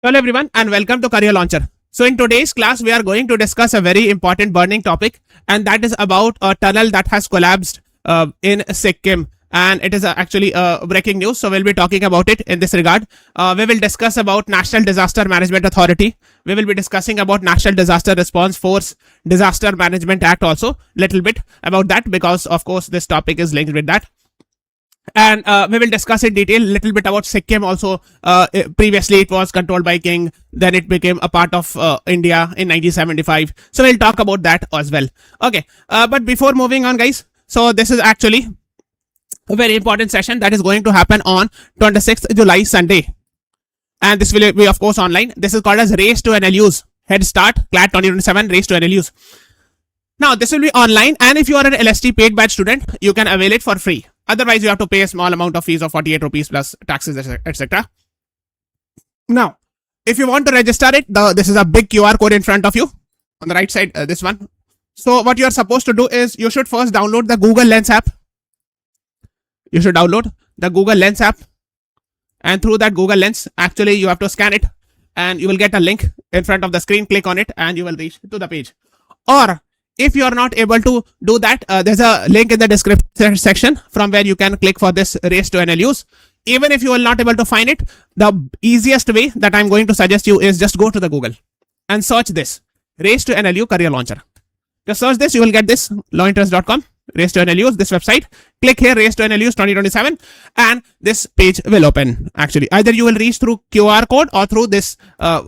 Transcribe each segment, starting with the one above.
Hello everyone and welcome to Career Launcher. So in today's class we are going to discuss a very important burning topic, and that is about a tunnel that has collapsed in Sikkim, and it is actually breaking news. So we'll be talking about it in this regard. We will discuss about National Disaster Management Authority. We will be discussing about National Disaster Response Force Disaster Management Act also, little bit about that, because of course this topic is linked with that. And we will discuss in detail little bit about Sikkim also. Previously it was controlled by King, then it became a part of India in 1975. So we'll talk about that as well. Okay, but before moving on, guys, so this is actually a very important session that is going to happen on 26th July, Sunday, and this will be of course online. This is called as Race to NLUs Head Start CLAT 2027 Race to NLUs. Now this will be online, and if you are an LST paid batch student, you can avail it for free. Otherwise, you have to pay a small amount of fees of 48 rupees plus taxes, etc. Now, if you want to register it, this is a big QR code in front of you on the right side, this one. So what you are supposed to do is you should first download the Google Lens app. You should download the Google Lens app, and through that Google Lens, actually you have to scan it, and you will get a link in front of the screen. Click on it, and you will reach to the page. Or if you are not able to do that, there's a link in the description section from where you can click for this Race to NLUs. Even if you are not able to find it, the easiest way that I'm going to suggest you is just go to the Google and search this Race to NLU Career Launcher. Just search this, you will get this lawinterest.com, Race to NLUs, this website. Click here, Race to NLUs 2027, and this page will open. Actually, either you will reach through QR code or through this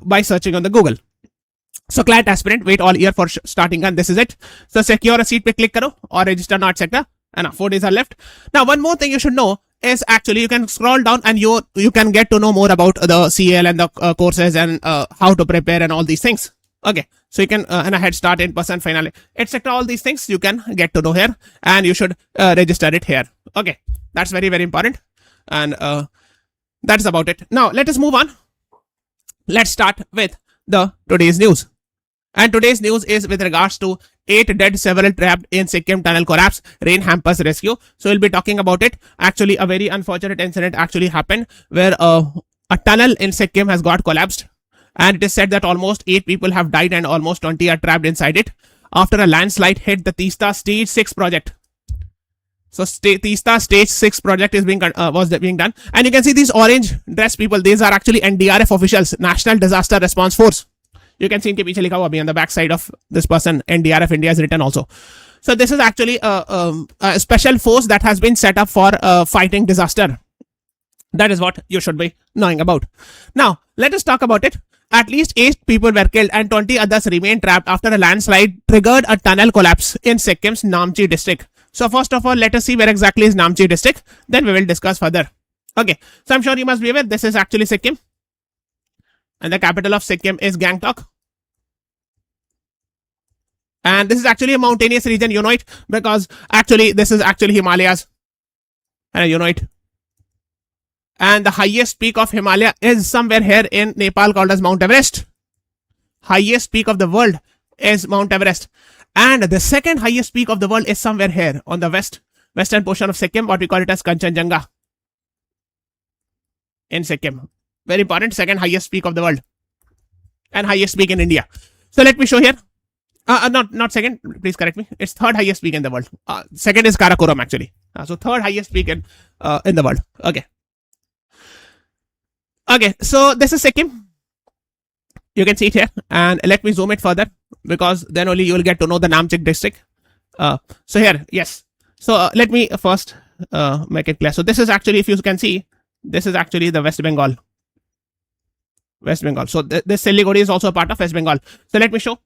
by searching on the Google. So CLAT aspirant, wait all year for starting, and this is it. So secure a seat pe click karo or register now, etc. And 4 days are left. Now one more thing you should know is actually you can scroll down and you can get to know more about the CL and the courses and how to prepare and all these things. Okay, so you can and a head start, in person, finally, etc. All these things you can get to know here, and you should register it here. Okay, that's very important, and that's about it. Now let us move on. Let's start with the today's news. And today's news is with regards to 8 dead, several trapped in Sikkim tunnel collapse, rain hampers rescue. So we'll be talking about it. Actually, a very unfortunate incident actually happened where a tunnel in Sikkim has got collapsed, and it is said that almost 8 people have died and almost 20 are trapped inside it after a landslide hit the Teesta Stage 6 project. So Teesta Stage 6 project is being done, and you can see these orange dress people. These are actually NDRF officials, National Disaster Response Force. You can see इनके पीछे लिखा हुआ अभी on the back side of this person, NDRF India is written also. So this is actually a special force that has been set up for fighting disaster. That is what you should be knowing about. Now let us talk about it. At least 8 people were killed and 20 others remained trapped after a landslide triggered a tunnel collapse in Sikkim's Namchi district. So first of all, let us see where exactly is Namchi district. Then we will discuss further. Okay, so I'm sure you must be aware this is actually Sikkim, and the capital of Sikkim is Gangtok. And this is actually a mountainous region, you know it, because actually this is actually Himalayas, and you know it. And the highest peak of Himalaya is somewhere here in Nepal called as Mount Everest. Highest peak of the world is Mount Everest. And the second highest peak of the world is somewhere here on the western portion of Sikkim, what we call it as Kanchenjunga in Sikkim. Very important, second highest peak of the world and highest peak in India. So let me show here. Not second, please correct me. It's third highest peak in the world. Second is Karakoram actually. So third highest peak in the world. Okay. Okay, so this is Sikkim. You can see it here, and let me zoom it further because then only you will get to know the Namchik district. So here, yes. So let me first make it clear. So this is actually, if you can see, this is actually the West Bengal. West Bengal. So this Siliguri is also a part of West Bengal. So let me show.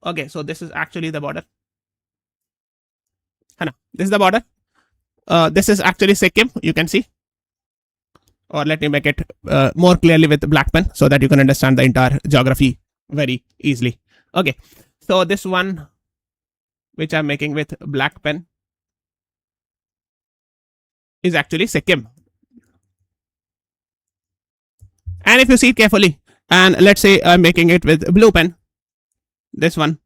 Okay, so this is actually the border. This is the border. This is actually Sikkim, you can see. Or let me make it more clearly with black pen so that you can understand the entire geography very easily. Okay, so this one which I'm making with black pen is actually Sikkim. And if you see it carefully, and let's say I'm making it with blue pen, this one,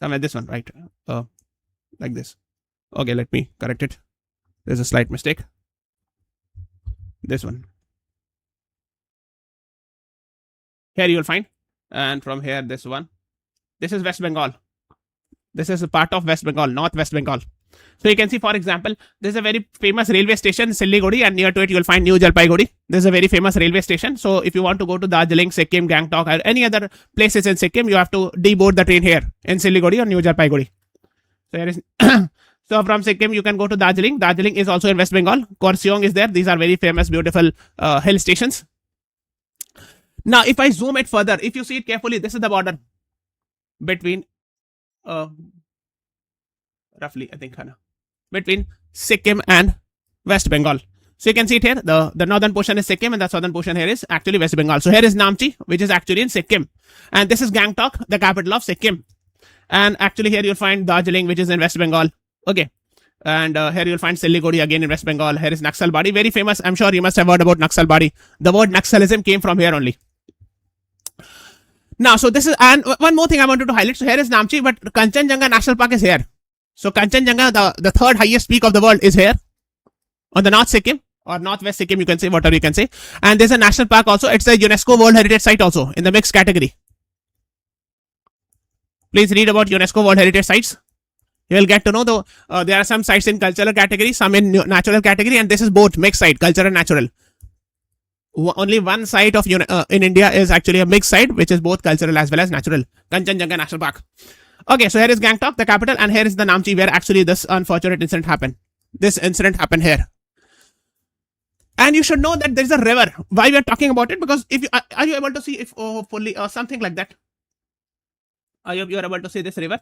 somewhere this one, right? Like this. Okay, let me correct it. There's a slight mistake. This one. Here you will find, and from here this one. This is West Bengal. This is a part of West Bengal, North West Bengal. So you can see, for example, this is a very famous railway station, Siliguri, and near to it you will find New Jalpaiguri. This is a very famous railway station. So if you want to go to Darjeeling, Sikkim, Gangtok, or any other places in Sikkim, you have to deboard the train here in Siliguri or New Jalpaiguri. So here is so from Sikkim you can go to Darjeeling. Darjeeling is also in West Bengal. Kurseong is there. These are very famous, beautiful hill stations. Now, if I zoom it further, if you see it carefully, this is the border between roughly, I think, between Sikkim and West Bengal. So you can see it here. The northern portion is Sikkim and the southern portion here is actually West Bengal. So here is Namchi, which is actually in Sikkim. And this is Gangtok, the capital of Sikkim. And actually here you'll find Darjeeling, which is in West Bengal. Okay. And here you'll find Siliguri again in West Bengal. Here is Naxalbari, very famous. I'm sure you must have heard about Naxalbari. The word Naxalism came from here only. Now, so this is, and one more thing I wanted to highlight. So here is Namchi, but Kanchenjunga National Park is here. So Kanchenjunga, the third highest peak of the world, is here on the North Sikkim or Northwest Sikkim, you can say, whatever you can say. And there's a national park also. It's a UNESCO World Heritage Site also in the mixed category. Please read about UNESCO World Heritage Sites. You will get to know there are some sites in cultural category, some in natural category, and this is both mixed site, cultural and natural. Only one site of in India is actually a mixed site, which is both cultural as well as natural. Kanchenjunga National Park. Okay, so here is Gangtok, the capital, and here is the Namchi, where actually this unfortunate incident happened. This incident happened here. And you should know that there is a river. Why we are talking about it? Because if you are you able to see if hopefully something like that? Are you able to see this river?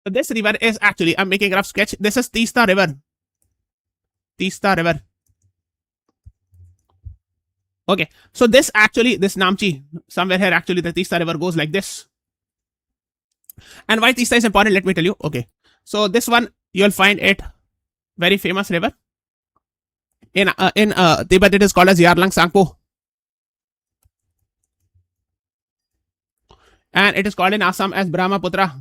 So this river is actually, I'm making a rough sketch. This is Teesta River. Teesta River. Okay, so this Namchi, somewhere here actually the Teesta River goes like this. And why Teesta is important, let me tell you. Okay, so this one you'll find it very famous river. In Tibet it is called as Yarlang Sangpo. And it is called in Assam as Brahmaputra.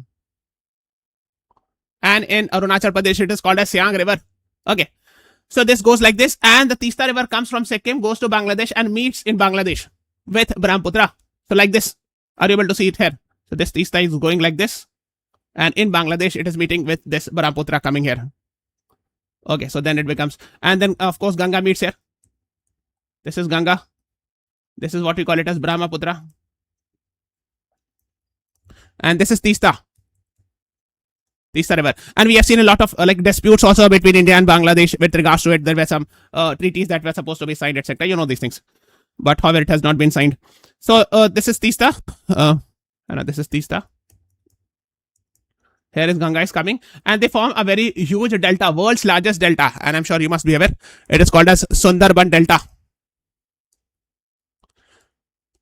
And in Arunachal Pradesh it is called as Siang River. Okay. So this goes like this, and the Teesta River comes from Sikkim, goes to Bangladesh and meets in Bangladesh with Brahmaputra. So like this. Are you able to see it here? So this Teesta is going like this, and in Bangladesh it is meeting with this Brahmaputra coming here. Okay, so then it becomes, and then of course Ganga meets here. This is Ganga. This is what we call it as Brahmaputra. And this is Teesta. Teesta River. And we have seen a lot of like disputes also between India and Bangladesh with regards to it. There were some treaties that were supposed to be signed, etc. You know these things. But however, it has not been signed. So this is Teesta. This is Teesta. Here is Ganga is coming. And they form a very huge delta, world's largest delta. And I'm sure you must be aware. It is called as Sundarban Delta.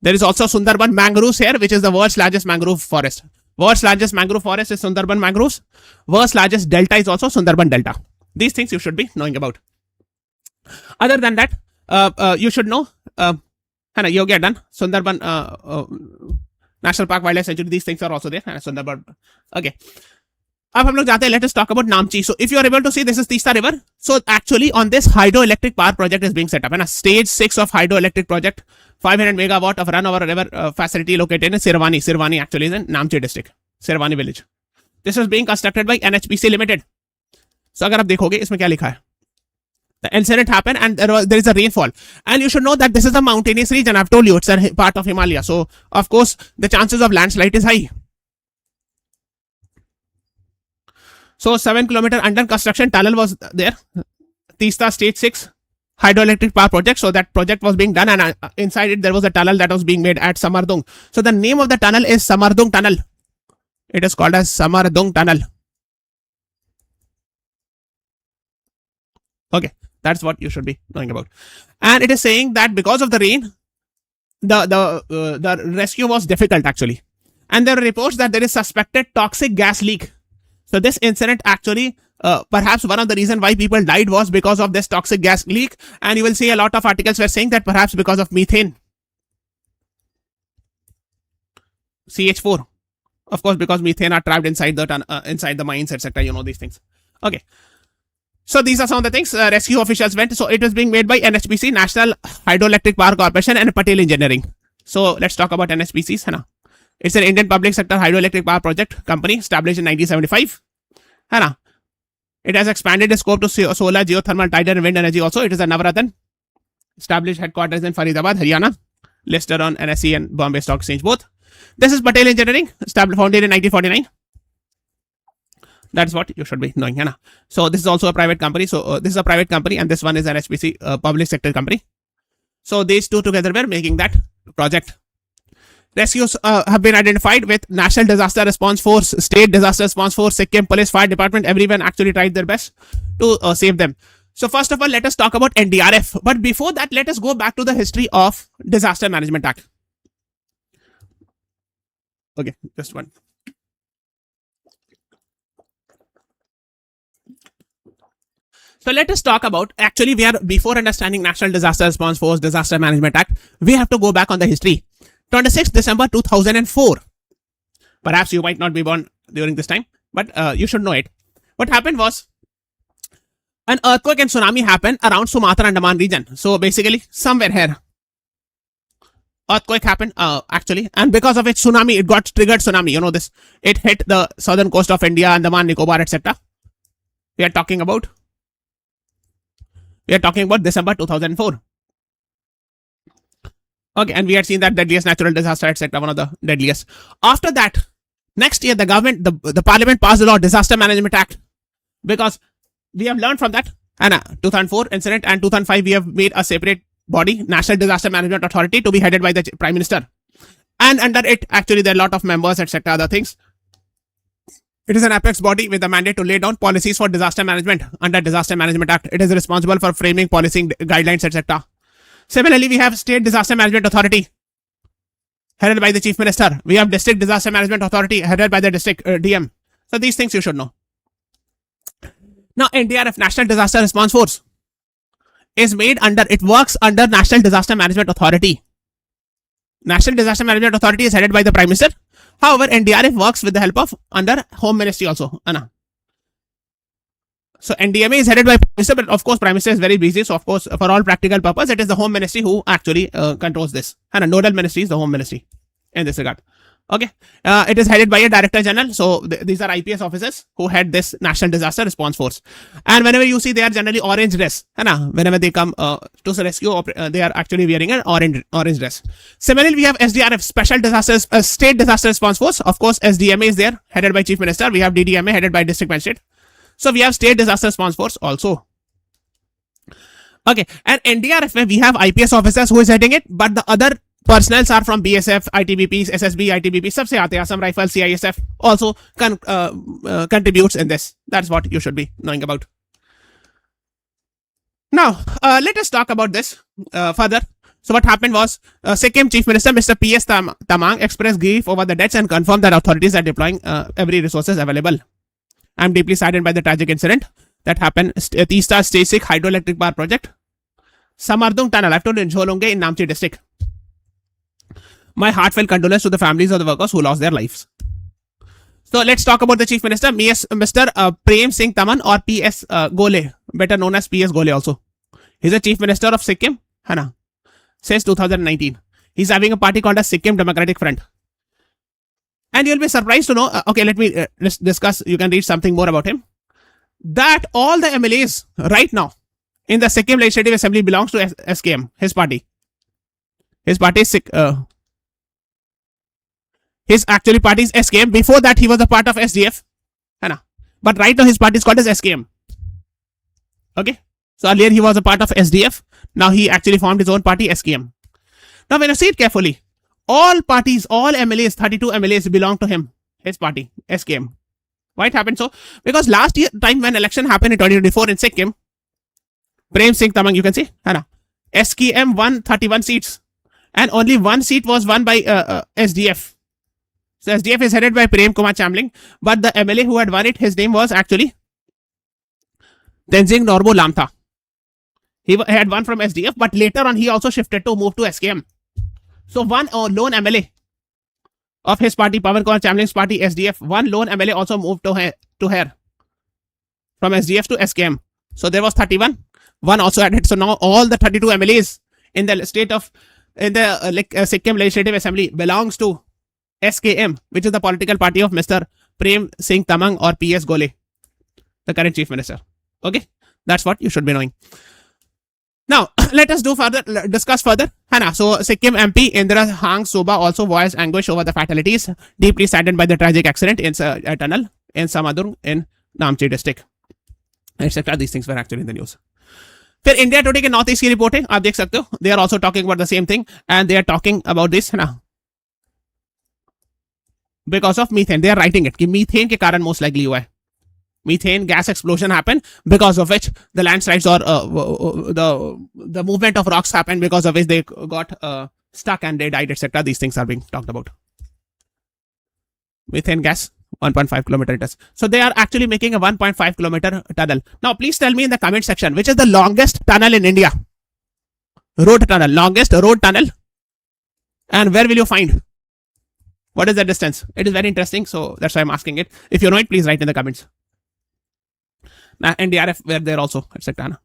There is also Sundarban mangroves here, which is the world's largest mangrove forest. World's largest mangrove forest is Sundarban mangroves. World's largest delta is also Sundarban Delta. These things you should be knowing about. Other than that, you should know, Yogi done, Sundarban National Park, Wildlife Sanctuary, these things are also there. Sundarban. Okay. अब हम लोग जाते हैं, let us talk about Namchi. So if you are able to see, this is Teesta River. So actually on this hydroelectric power project is being set up. And a stage 6 of hydroelectric project, 500 megawatt of run over river facility located in Sirvani. Sirvani actually is in Namchi district, Sirvani village. This is being constructed by NHPC Limited. So अगर आप देखोगे इसमें क्या लिखा है? The incident happened and there is a rainfall. And you should know that this is a mountainous region. I've told you it's a part of Himalaya. So of course the chances of landslide is high. So 7 kilometer under construction tunnel was there. Teesta stage 6 hydroelectric power project. So that project was being done, and inside it there was a tunnel that was being made at Samardung. So the name of the tunnel is Samardung Tunnel. It is called as Samardung Tunnel. Okay, that's what you should be knowing about. And it is saying that because of the rain, the rescue was difficult actually. And there are reports that there is suspected toxic gas leak. So this incident actually, perhaps one of the reasons why people died was because of this toxic gas leak. And you will see a lot of articles were saying that perhaps because of methane. CH4. Of course, because methane are trapped inside the mines, etc. You know these things. Okay. So these are some of the things rescue officials went. So it is being made by NHPC, National Hydroelectric Power Corporation, and Patel Engineering. So let's talk about NHPCs, है ना. It's an Indian public sector hydroelectric power project company established in 1975, है ना. It has expanded its scope to solar, geothermal, tidal, and wind energy also. It is a Navratna. Established headquarters in Faridabad, Haryana. Listed on NSE and Bombay Stock Exchange both. This is Patel Engineering, founded in 1949. That's what you should be knowing, है ना. So this is also a private company. So this is a private company, and this one is an HPC public sector company. So these two together were making that project. Rescues have been identified with National Disaster Response Force, State Disaster Response Force, Sikkim Police, Fire Department. Everyone actually tried their best to save them. So first of all, let us talk about NDRF. But before that, let us go back to the history of Disaster Management Act. Okay, just one. So let us talk about, actually we are, before understanding National Disaster Response Force, Disaster Management Act, we have to go back on the history. 26th December 2004. Perhaps you might not be born during this time, but you should know it. What happened was, an earthquake and tsunami happened around Sumatra Andaman region. So basically, somewhere here, earthquake happened actually, and because of it, tsunami, it got triggered tsunami. You know this. It hit the southern coast of India, Andaman, Nicobar, etc. We are talking about December 2004. Okay, and we had seen that deadliest natural disaster, etc. One of the deadliest. After that, next year, the government, the parliament passed the law, Disaster Management Act, because we have learned from that, and 2004 incident, and 2005 we have made a separate body, National Disaster Management Authority, to be headed by the Prime Minister, and under it, actually there are a lot of members, etc. Other things. It is an apex body with a mandate to lay down policies for disaster management under Disaster Management Act. It is responsible for framing policy guidelines, etc. Similarly, we have State Disaster Management Authority headed by the Chief Minister. We have District Disaster Management Authority headed by the District DM. So these things you should know. Now, NDRF, National Disaster Response Force, is made under, it works under National Disaster Management Authority. National Disaster Management Authority is headed by the Prime Minister. However, NDRF works with the help of under Home Ministry also. Anna. So NDMA is headed by Prime Minister, but of course Prime Minister is very busy. So of course, for all practical purpose, it is the Home Ministry who actually controls this. And a nodal ministry is the Home Ministry in this regard. Okay, it is headed by a Director General. So these are IPS officers who head this National Disaster Response Force. And whenever you see, they are generally orange dress. Whenever they come to rescue, they are actually wearing an orange dress. Similarly, we have SDRF, Special Disasters State Disaster Response Force. Of course, SDMA is there, headed by Chief Minister. We have DDMA headed by District Magistrate. So we have State Disaster Response Force also. Okay, and NDRF, we have IPS officers who is heading it, but the other personnels are from BSF, ITBPs, SSB, ITBP, सबसे आते हैं, Assam Rifles, CISF also contributes in this. That's what you should be knowing about. Now, let us talk about this further. So what happened was, Sikkim Chief Minister Mr. P.S. Tamang expressed grief over the deaths and confirmed that authorities are deploying every resources available. I am deeply saddened by the tragic incident that happened at Teesta Stage 6 Hydroelectric Power Project, Samardung Tunnel, I've told you, in Jholonge in Namchi district. My heartfelt condolence to the families of the workers who lost their lives. So let's talk about the Chief Minister, Mr. Prem Singh Taman, or PS Gole, better known as PS Gole also. He's the Chief Minister of Sikkim, Hana, since 2019. He's having a party called as Sikkim Democratic Front. And you'll be surprised to know, okay, let me discuss, you can read something more about him, that all the MLAs right now in the Sikkim Legislative Assembly belongs to SKM, his party. His party is his actually party is SKM. Before that, he was a part of SDF. But right now, his party is called as SKM. Okay. So earlier, he was a part of SDF. Now, he actually formed his own party, SKM. Now, when you see it carefully, all parties, all MLAs, 32 MLAs belong to him, his party, SKM. Why it happened so? Because last year, time when election happened in 2024 in Sikkim, Prem Singh Tamang, you can see, SKM won 31 seats. And only one seat was won by SDF. So SDF is headed by Prem Kumar Chamling, but the MLA who had won it, his name was actually Tenzing Norbo Lamtha. He had won from SDF, but later on he also shifted to move to SKM. So one lone MLA of his party, Pawan Kumar Chamling's party, SDF, one lone MLA also moved to her from SDF to SKM. So there was 31. One also added. So now all the 32 MLAs in the state of in the Sikkim Legislative Assembly belongs to SKM, which is the political party of Mr. Prem Singh Tamang or PS Gole, the current chief minister. Okay, that's what you should be knowing. Now, let us discuss further. Hana. So, Sikkim MP Indira Hang Soba also voiced anguish over the fatalities, deeply saddened by the tragic accident in a tunnel in Samadurg in Namche district, etc. These things were actually in the news. फिर India today के north east की report है, आप देख सकते हो. They are also talking about the same thing and they are talking about this ना, because of methane. They are writing it कि मीथेन के कारण most likely हुआ है. Methane gas explosion happened, because of which the landslides or the movement of rocks happened, because of which they got stuck and they died, etc. These things are being talked about. Methane gas, 1.5 kilometer it is. So they are actually making a 1.5 kilometer tunnel. Now please tell me in the comment section, which is the longest tunnel in India? Road tunnel, longest road tunnel. And where will you find? What is the distance? It is very interesting, so that's why I'm asking it. If you know it, please write in the comments. Now, NDRF were there also, etc.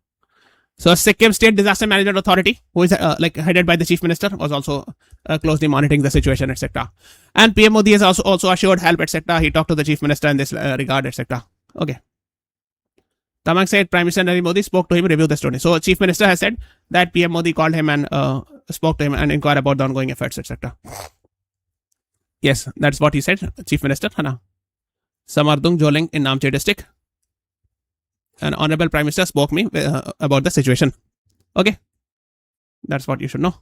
So Sikkim State Disaster Management Authority, who is headed by the Chief Minister, was also closely monitoring the situation, etc. And PM Modi has also assured help, etc. He talked to the Chief Minister in this regard, etc. Okay. Tamang said Prime Minister Narendra Modi spoke to him, review the story. So Chief Minister has said that PM Modi called him and spoke to him and inquired about the ongoing efforts, etc. Yes, that's what he said, Chief Minister. Hana. Samardung Joling in Namche district. An honorable Prime Minister spoke me about the situation. Okay, that's what you should know.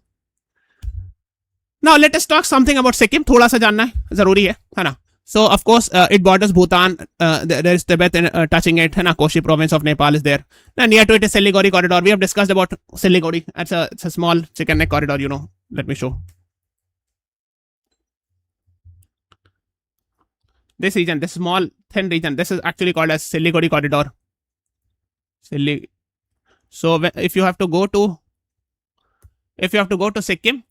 Now let us talk something about Sikkim. थोड़ा सा जानना है, जरूरी है ना? So of course it borders Bhutan. There is Tibet touching it. है ना? Koshi province of Nepal is there. Now, near to it is Siliguri corridor. We have discussed about Siliguri. It's a small chicken neck corridor. You know. Let me show. This region, this small thin region, this is actually called as Siliguri corridor. So if you have to go to Sikkim,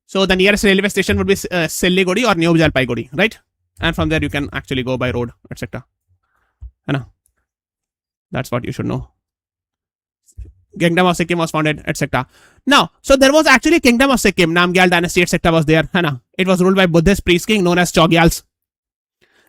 so the nearest railway station would be Siliguri or New Jalpaiguri, right? And from there you can actually go by road, etc. That's what you should know. Kingdom of Sikkim was founded, etc. Now, so there was actually Kingdom of Sikkim, Namgyal dynasty, etc. was there. It was ruled by Buddhist priest king known as Chogyals.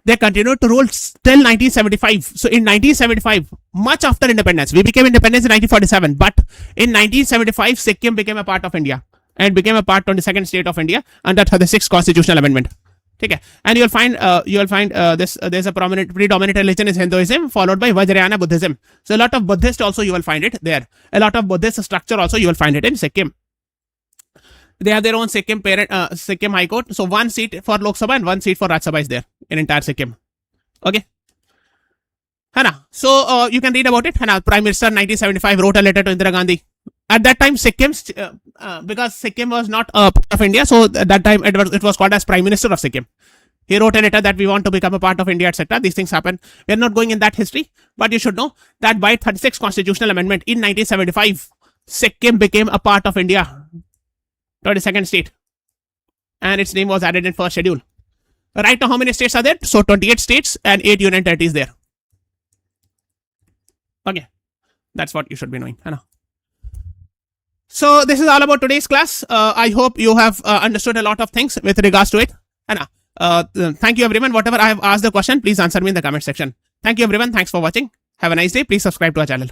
They continued to rule till 1975. So in 1975, much after independence, we became independence in 1947. But in 1975, Sikkim became a part of India and became a part 22nd state of India under 36th constitutional amendment. Okay, and you'll find this. There's a predominant religion is Hinduism, followed by Vajrayana Buddhism. So a lot of Buddhist also you will find it there. A lot of Buddhist structure also you will find it in Sikkim. They have their own Sikkim Sikkim High Court. So 1 seat for Lok Sabha and 1 seat for Rajya Sabha is there in entire Sikkim. Okay. So you can read about it. Prime Minister 1975 wrote a letter to Indira Gandhi. At that time, Sikkim, because Sikkim was not a part of India, so at that time it was called as Prime Minister of Sikkim. He wrote a letter that we want to become a part of India, etc. These things happen. We are not going in that history, but you should know that by 36th constitutional amendment in 1975, Sikkim became a part of India. 22nd state, and its name was added in first schedule. Right now, how many states are there? So 28 states and 8 union territories there. Okay, that's what you should be knowing. So this is all about today's class. I hope you have understood a lot of things with regards to it. Thank you everyone. Whatever I have asked the question, please answer me in the comment section. Thank you everyone. Thanks for watching. Have a nice day. Please subscribe to our channel.